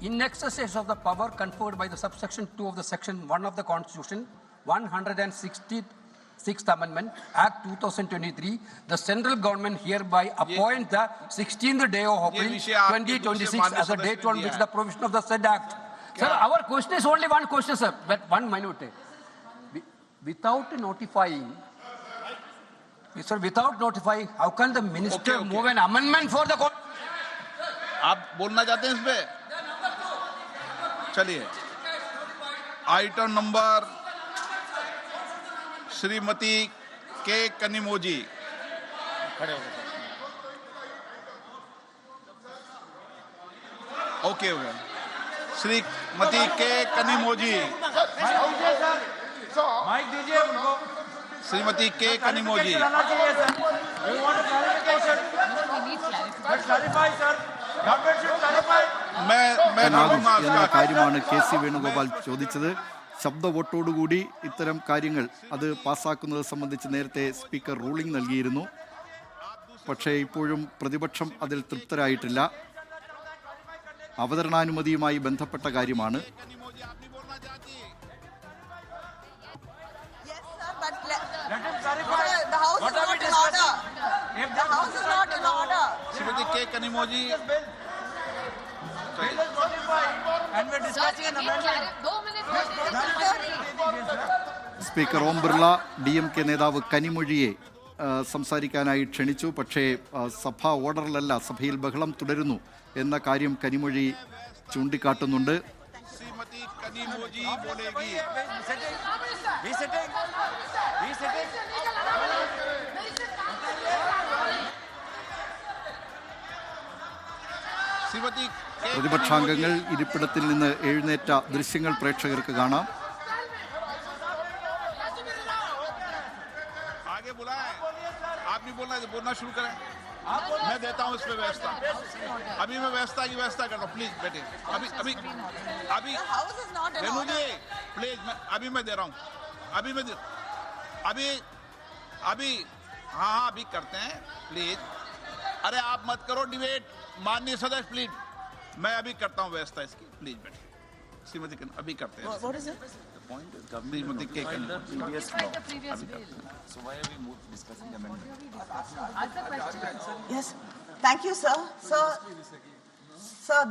in exercise of the power conferred by the subsection 2 of the section 1 of the Constitution, 166th Amendment, Act 2023, the central government hereby appoint the 16th day of April 2026 as the date on which the provision of the said Act. Sir, our question is only one question, sir, but 1 minute. Without notifying, sir, without notifying, how can the minister move an amendment for the court? आप बोलना चाहते हैं इस पे? चलिए, item number Shrimati के Kanimozhi. Okay हो गया। श्रीमती के कनिमोजी, माइक दीजिए उनको। श्रीमती के कनिमोजी। എന്ന കാര്യമാണ് കെ.സി. വേണുഗോപാൽ ചോദിച്ചത്. ശബ്ദ വോട്ടോടുകൂടി ഇത്തരം കാര്യങ്ങൾ അത് പാസ്സാക്കുന്നത് സംബന്ധിച്ച് നേരത്തെ സ്പീക്കർ റൂളിംഗ് നൽകിയിരുന്നു. പക്ഷേ ഇപ്പോഴും പ്രതിപക്ഷം അതിൽ തൃപ്തരായിട്ടില്ല. അവതരണാനുമതിയുമായി ബന്ധപ്പെട്ട കാര്യമാണ്. സ്പീക്കർ ഓം ബിർള DMK നേതാവ് കനിമൊഴിയെ സംസാരിക്കാനായി ക്ഷണിച്ചു. പക്ഷേ സഭാ ഓർഡറിലല്ല, സഭയിൽ ബഹളം തുടരുന്നു എന്ന കാര്യം കനിമൊഴി ചൂണ്ടിക്കാട്ടുന്നുണ്ട്. പ്രതിപക്ഷാംഗങ്ങൾ ഇരിപ്പിടത്തിൽ നിന്ന് എഴുന്നേറ്റ ദൃശ്യങ്ങൾ പ്രേക്ഷകർക്ക് കാണാം. बोलना शुरू करें, मैं देता हूं इस पे व्यवस्था। अभी मैं व्यवस्था की व्यवस्था कर रहा हूं, प्लीज बैठे। अभी अभी अभी रेणु जी प्लीज, अभी मैं दे रहा हूं। अभी मैं अभी अभी हाँ अभी करते हैं प्लीज। अरे आप मत करो डिबेट, माननीय सदस्य प्लीज। मैं अभी करता हूं व्यवस्था इसकी, प्लीज बैठे। श्रीमती अभी करते हैं। What is it? श्रीमती के previous bill. So why are we discussing the amendment? Yes, thank you, sir. Sir,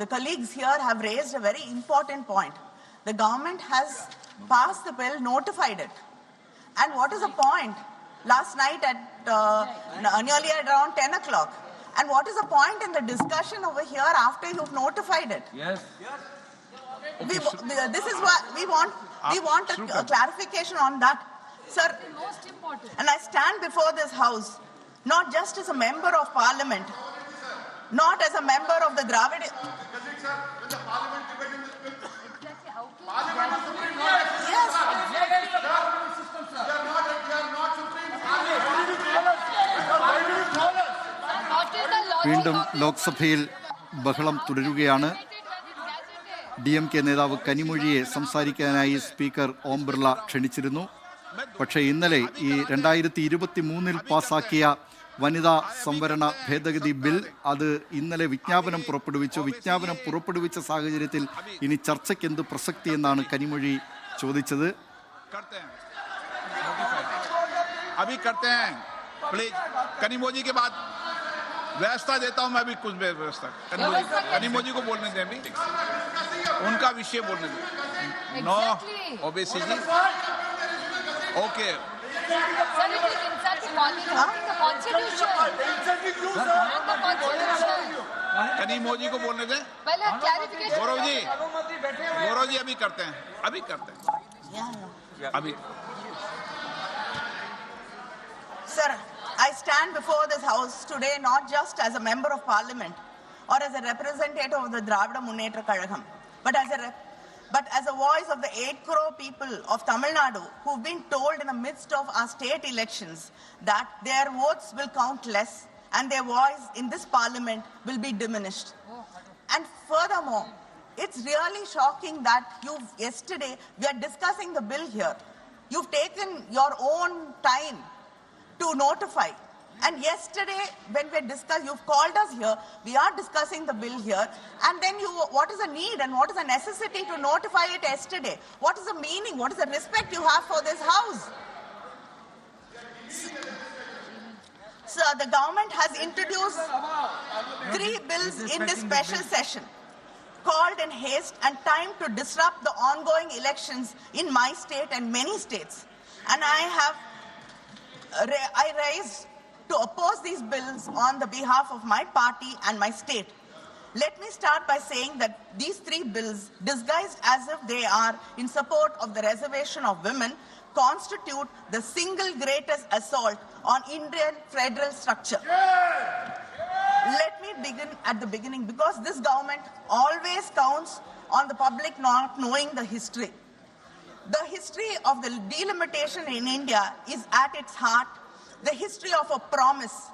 the colleagues here have raised a very important point. The government has passed the bill, notified it, and what is the point? Last night at nearly at around 10 o'clock. And what is the point in the discussion over here after you've notified it? Yes. This is what we want a clarification on that, sir. Most important. And I stand before this house not just as a member of parliament, not as a member of the Dravid. Yes. വീണ്ടും ലോക്സഭയിൽ ബഹളം തുടരുകയാണ്. DMK നേതാവ് കനിമൊഴിയെ സംസാരിക്കാനായി speaker Om Birla ക്ഷണിച്ചിരുന്നു. പക്ഷേ ഇന്നലെ ഈ 2023 പാസാക്കിയ വനിതാ സംവരണ ഭേദഗതി ബിൽ അത് ഇന്നലെ വിജ്ഞാപനം പുറപ്പെടുവിച്ചു. വിജ്ഞാപനം പുറപ്പെടുവിച്ച സാഹചര്യത്തിൽ ഇനി ചർച്ചയ്ക്ക് എന്ത് പ്രസക്തി എന്നാണ് കനിമൊഴി ചോദിച്ചത്. कनिमोजी के बाद व्यवस्था देता हूं मैं अभी कुछ व्यवस्था। कनिमोजी को बोलने दें, अभी उनका विषय बोलने दें। नो ओबीसी जी ओके। कनिमोजी को बोलने दें। गौरव जी अभी करते हैं, अभी करते हैं, अभी। Sir, I stand before this house today not just as a member of parliament or as a representative of the Dravida Munnetra Kazhagam, but as a voice of the 8 crore people of Tamil Nadu who've been told in the midst of our state elections that their votes will count less and their voice in this parliament will be diminished. And furthermore, it's really shocking that yesterday we are discussing the bill here. You've taken your own time to notify. And yesterday, when we discussed, you've called us here, we are discussing the bill here, and then what is the need and what is the necessity to notify it yesterday? What is the meaning? What is the respect you have for this house? Sir, the government has introduced 3 bills in this special session, called in haste and time to disrupt the ongoing elections in my state and many states. And I raised to oppose these bills on the behalf of my party and my state. Let me start by saying that these 3 bills, disguised as if they are in support of the reservation of women, constitute the single greatest assault on Indian federal structure. Let me begin at the beginning, because this government always counts on the public not knowing the history. The history of the delimitation in India is at its heart the history of a promise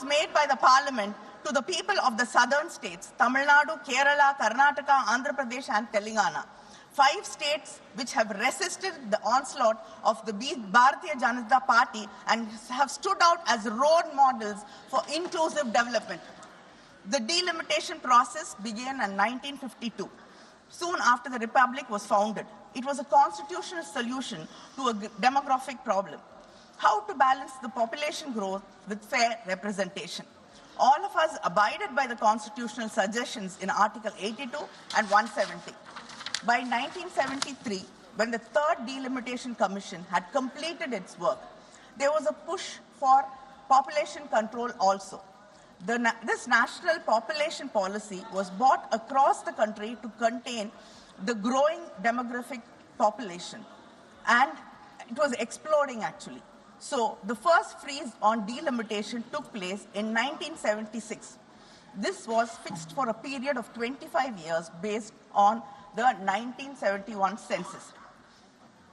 made by the parliament to the people of the southern states, Tamil Nadu, Kerala, Karnataka, Andhra Pradesh and Telangana. 5 states which have resisted the onslaught of the Bharatiya Janata Party and have stood out as role models for inclusive development. The delimitation process began in 1952, soon after the Republic was founded. It was a constitutional solution to a demographic problem. How to balance the population growth with fair representation. All of us abided by the constitutional suggestions in Article 82 and 170. By 1973, when the 3rd Delimitation Commission had completed its work, there was a push for population control also. This national population policy was brought across the country to contain the growing demographic population, and it was exploding actually. So the first freeze on delimitation took place in 1976. This was fixed for a period of 25 years based on the 1971 census.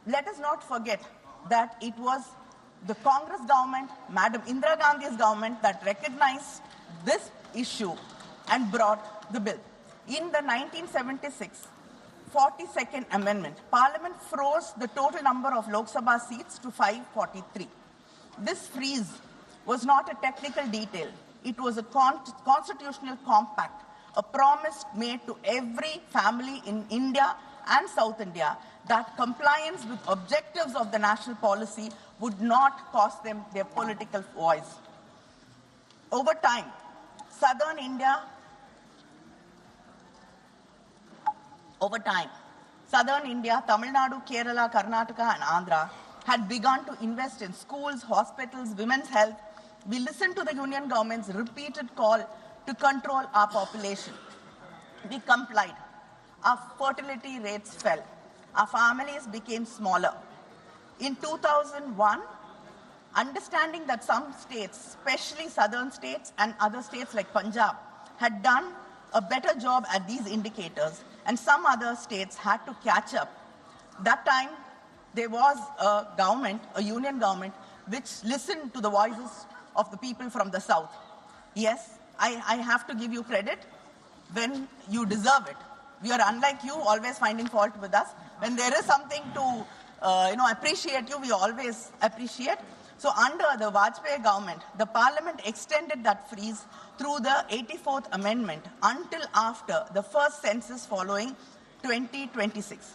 Let us not forget that it was the Congress government, Madam Indira Gandhi's government, that recognized this issue and brought the bill. In the 1976 42nd Amendment, Parliament froze the total number of Lok Sabha seats to 543. This freeze was not a technical detail. It was a constitutional compact, a promise made to every family in India and South India that compliance with objectives of the national policy would not cost them their political voice. Over time, Southern India, Tamil Nadu, Kerala, Karnataka and Andhra had begun to invest in schools, hospitals, women's health. We listened to the union government's repeated call to control our population. We complied. Our fertility rates fell. Our families became smaller. In 2001, understanding that some states, especially southern states and other states like Punjab, had done a better job at these indicators, and some other states had to catch up. That time, there was a government, a union government, which listened to the voices of the people from the south. Yes, I have to give you credit when you deserve it. We are unlike you, always finding fault with us. When there is something to appreciate you, we always appreciate. So under the Vajpayee government, the parliament extended that freeze through the 84th Amendment until after the first census following 2026.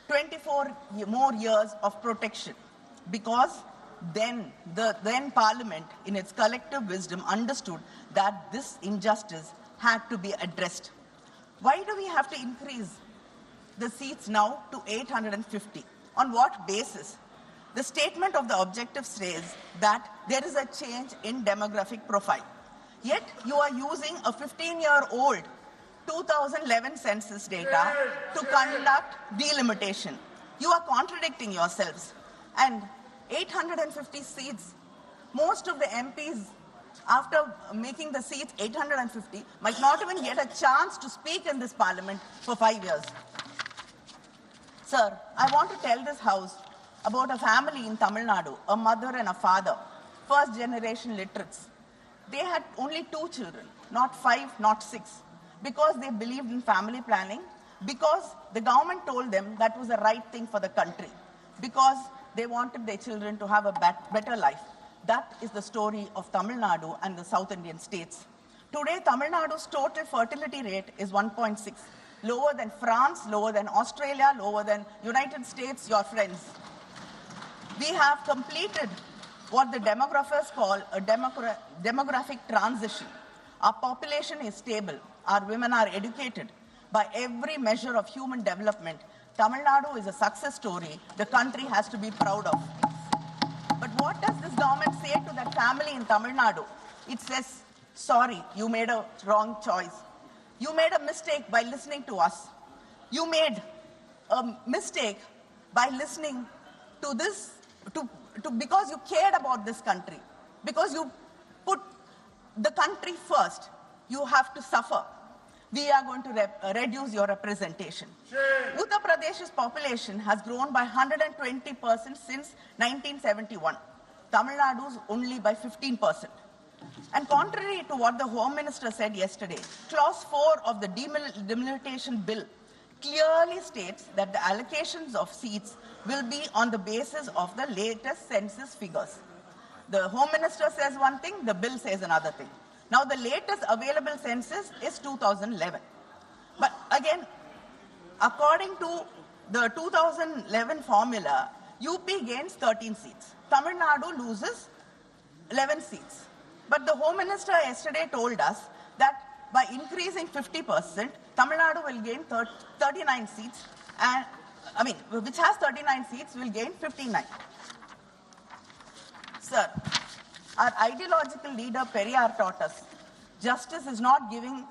24 more years of protection, because then the parliament in its collective wisdom understood that this injustice had to be addressed. Why do we have to increase the seats now to 850? On what basis? The statement of the objective says that there is a change in demographic profile. Yet you are using a 15-year-old 2011 census data to conduct delimitation. You are contradicting yourselves. And 850 seats, most of the MPs, after making the seats 850, might not even get a chance to speak in this parliament for 5 years. Sir, I want to tell this house about a family in Tamil Nadu, a mother and a father, first generation literates. They had only 2 children, not 5, not 6, because they believed in family planning, because the government told them that was the right thing for the country, because they wanted their children to have a better life. That is the story of Tamil Nadu and the South Indian states. Today, Tamil Nadu's total fertility rate is 1.6, lower than France, lower than Australia, lower than United States, your friends. We have completed what the demographers call a demographic transition. Our population is stable. Our women are educated. By every measure of human development, Tamil Nadu is a success story the country has to be proud of. But what does this government say to that family in Tamil Nadu? It says, sorry, you made a wrong choice. You made a mistake by listening to us. You made a mistake by listening to this, because you cared about this country, because you put the country first. You have to suffer. We are going to reduce your representation. Uttar Pradesh's population has grown by 120% since 1971. Tamil Nadu's only by 15%. And contrary to what the Home Minister said yesterday, Clause 4 of the delimitation bill clearly states that the allocations of seats will be on the basis of the latest census figures. The Home Minister says one thing, the bill says another thing. Now, the latest available census is 2011. But again, according to the 2011 formula, UP gains 13 seats. Tamil Nadu loses 11 seats. But the Home Minister yesterday told us that by increasing 50%, Tamil Nadu will gain 39 seats, and which has 39 seats will gain 59. Sir, our ideological leader Periyar taught us, justice is not giving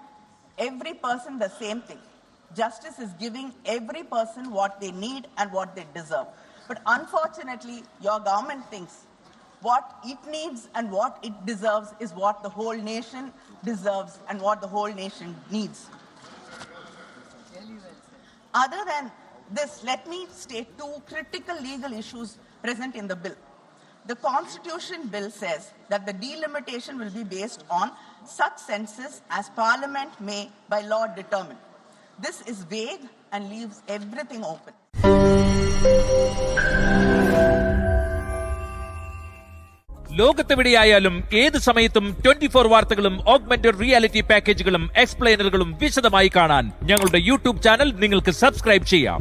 every person the same thing. Justice is giving every person what they need and what they deserve. But unfortunately, your government thinks what it needs and what it deserves is what the whole nation deserves and what the whole nation needs. Other than this, let me state two critical legal issues present in the bill. The Constitution bill says that the delimitation will be based on such census as Parliament may by law determine. This is vague and leaves everything open. ലോകത്തെവിടെയായാലും ഏത് സമയത്തും 24 വാർത്തകളും augmented reality പാക്കേജുകളും എക്സ്പ്ലെയിനറുകളും വിശദമായി കാണാൻ ഞങ്ങളുടെ YouTube channel നിങ്ങൾക്ക് subscribe ചെയ്യാം.